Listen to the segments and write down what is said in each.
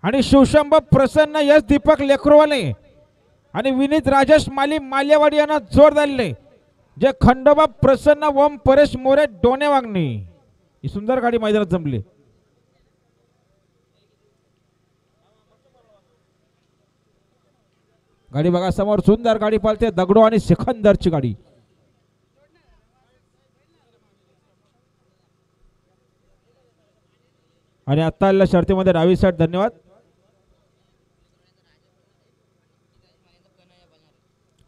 आणि शिवशंभ प्रसन्न यश दीपक लेकरवाले आणि विनीत राजेश माली मालेवाडी यांना जोर दिले जे खंडोबा प्रसन्न ओम परेश मोरे डोणे वागणी ही सुंदर गाडी मैदानात जमली। गाडी बघा समोर सुंदर गाडी पालते दगडो आणि सिकंदरची गाडी। आणि आता आलेल्या शर्तीमध्ये डावी साईड धन्यवाद।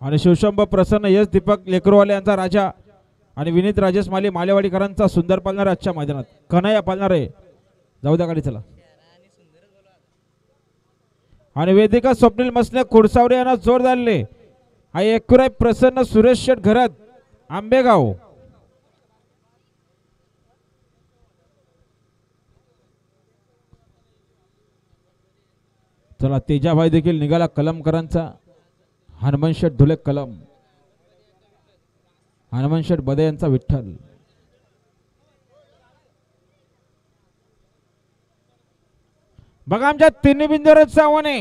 आणि शिवशंभ प्रसन्न यश दीपक लेकरवाले यांचा राजा आणि विनीत राजेश माली मालेवाडीकरांचा सुंदर पालणार आजच्या मैदानात कन्हैया पालणार आहे। जाऊ द्या गाडी चला। आणि वेदिका स्वप्नील मसने कुडसावरे यांना जोर दिले आणि एकुराई प्रसन्न सुरेश शेठ घरात आंबेगाव। चला तेजाभाई देखील निघाला कलमकरांचा हनुमान शेठ धुले कलम हनुमान शेठ बदे यांचा विठ्ठल। बघा आमच्या तिन्ही बिंदूवर सावने